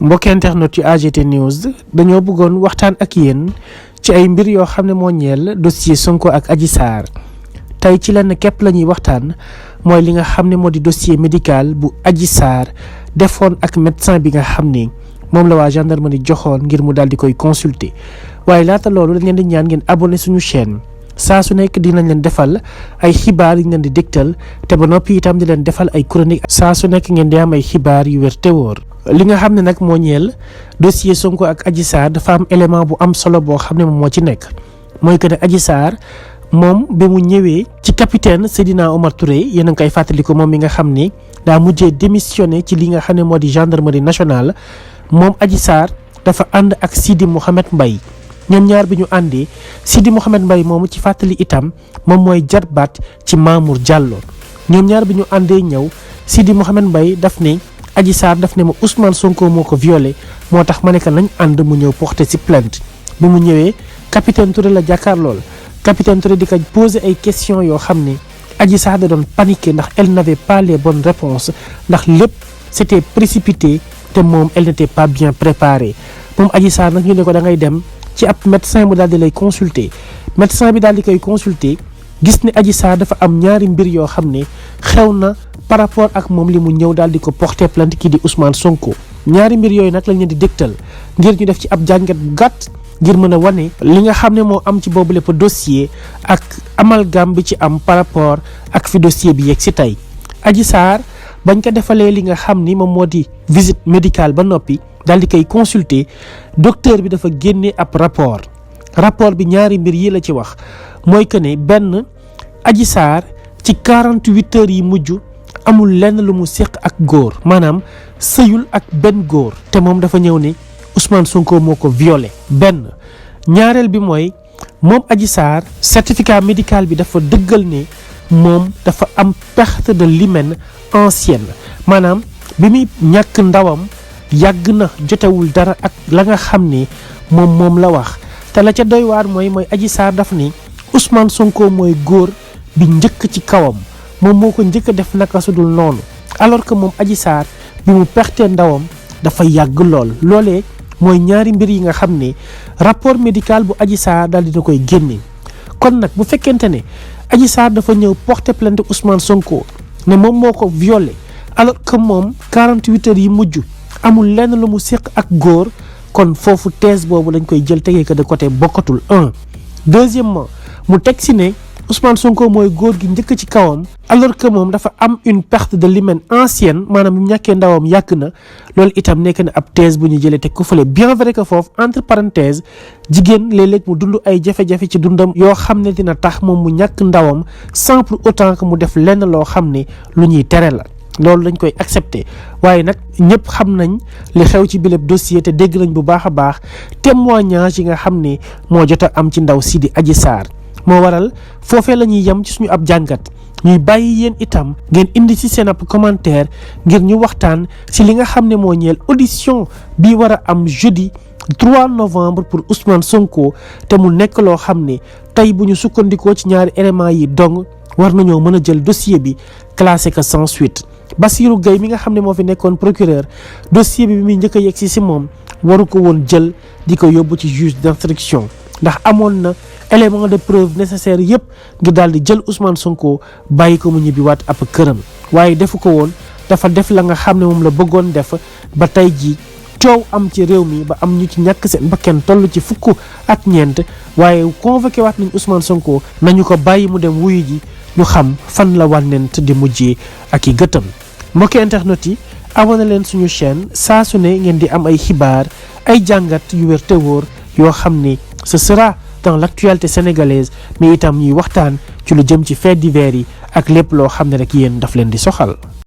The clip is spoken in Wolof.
mbokki internet yu AGT News dañoo bëggoon waxtaan ak yéen ci ay mbir yoo xam ne moo ñeel dossier Sonko ak Adji Sarr tey ci lenn képp la ñuy waxtaan mooy li nga xam ne moo di dossier médical bu Adji Sarr defoon ak médecin bi nga xam ne moom la waa gendarmerie joxoon ngir mu daal di koy consulter waaye laata loolu dañ leen di ñaan ngeen abonné suñu chaîne saa su nekk dinañ leen defal ay xibaar yu ñu leen di dégtal te ba noppi itam di leen defal ay chronique saa su nekk ngeen di am ay xibaar yu wér te wóor li nga xam ne nag moo ñeel dossier Sonko ak Adji Sarr dafa am élément bu am solo boo xam ne moom moo ci nekk mooy que ne Adji Sarr moom bi mu ñëwee ci capitaine Seydina Omar Touré yéen a ngi koy fàttaliku moom mi nga xam ni daa mujjee démissionné ci li nga xam ne moo di gendarmerie nationale moom Adji Sarr dafa ànd ak Sidi Mouhamed Mbaye ñoom ñaar bi ñu àndee Sidi Mouhamed Mbaye moomu ci fàttali itam moom mooy jarbaat ci Mamour Diallo ñoom ñaar bi ñu àndee ñëw Sidi Mouhamed Mbaye daf ne Adji Sarr daf ne ma Ousmane Sonko moo ko violé moo tax ma ne que nañ ànd mu ñëw porter ci plainte bi mu ñëwee capitaine Touré la jàkkaar lool capitaine Touré di ko poser ay questions yoo xam ne Adji Sarr da doon paniquer ndax elle n'avait pas les bonnes réponses ndax lépp c'était précipité te moom elle n'était pas bien préparée moom Adji Sarr nag ñu ne ko da ngay dem ci ab médecin mu daal di lay consulter médecin bi daal di koy consulter gis ne Adji Sarr dafa am ñaari mbir yoo xam ne xew na par rapport ak moom li mu ñëw daal di ko porter plainte kii di Ousmane Sonko ñaari mbir yooyu nag lañ leen di dégtal ngir ñu def ci ab jàngat bu gàtt ngir mën a wane li nga xam ne moo am ci boobu lépp dossier ak amalgame bi ci am par rapport ak fi dossier bi yegg si tey Adji Sarr bañ ko defalee li nga xam ni moom moo di visite médicale ba noppi daal di koy consulter docteur bi dafa génne ab rapport bi ñaari mbir yi la ci wax mooy que ne benn Adji Sarr ci 48 heures yi mujj amul lenn lu mu séq ak góor maanaam sëyul ak benn góor te moom dafa ñëw ne Ousmane Sonko moo ko violé benn ñaareel bi mooy moom Adji Sarr certificat médical bi dafa dëggal ne moom dafa am perte de l'hymen ancienne maanaam bi muy ñàkk ndawam yàgg na jotewul dara ak la nga xam ne moom la wax te la ca doy waar mooy Adji Sarr daf ni Ousmane Sonko mooy góor bi njëkk ci kawam moom moo ko njëkk a def naka su dul noonu alors que moom Adji Sarr bi mu pertee ndawam dafa yàgg loolee mooy ñaari mbir yi nga xam ne rapport médical bu Adji Sarr daal dina koy génne kon nag bu fekkente ne Adji Sarr dafa ñëw porter plainte Ousmane Sonko ne moom moo ko violé alors que moom 48 heures yi mujj amul lenn lu mu séq ak góor kon foofu thèse boobu lañ koy jël tegee ko de côté bokkatul deuxièmement mu teg si ne Ousmane Sonko mooy góor gi njëkk ci kawam alors que moom dafa am une perte de l'hymen ancienne maanaam bu ñàkkee ndawam yàgg na loolu itam nekk na ab thèse bu ñu jëlee teg ko fële bien vrai que foofu entre parenthèse jigéen léeg-léeg mu dund ay jafe-jafe ci dundam yoo xam ne dina tax moom mu ñàkk ndawam sans pour autant que mu def lenn loo xam ne lu ñuy tere la loolu dañ koy accepter waaye nag ñëpp xam nañ li xew ci bileb dossier te dégg nañ bu baax a baax témoignage yi nga xam ne moo jot a am ci ndaw si di Adji Sarr moo waral foofee la ñuy yem ci suñu ab jàngat ñuy bàyyi yéen itam ngeen indi ci seen ab commentaire ngir ñu waxtaan ci li nga xam ne moo ñeel audition bi war a am jeudi 3 novembre pour Ousmane Sonko te mu nekk loo xam ne tey bu ñu sukkandikoo ci ñaari éléments yi dong war nañoo mën a jël dossier bi classé ko sans suite Bassirou Gueye mi nga xam ne moo fi nekkoon procureur dossier bi muy njëkk a yegg si moom waru ko woon jël di ko yóbbu ci juge d'instruction ndax amoon na élément de preuve nécessaire yëpp ngir daal di jël Ousmane Sonko bàyyi ko mu ñibbiwaat ab këram waaye defu ko woon dafa def la nga xam ne moom la bëggoon def ba tey jii coow am ci réew mi ba am ñu ci ñàkk seen bakkan toll ci fukk ak ñeent waaye convoqué waat nañ Ousmane Sonko nañu ko bàyyi mu dem wuyu ji ñu xam fan la wànnent di mujjee ak i gëtëm mbokki internet yi abonné leen suñu chaîne saa su ne ngeen di am ay xibaar ay jàngat yu wér te wóor yoo xam ne ce sera dans l'actualité sénégalaise mais itam ñuy waxtaan ci lu jëm ci faits divers yi ak lépp loo xam ne rek yéen daf leen di soxal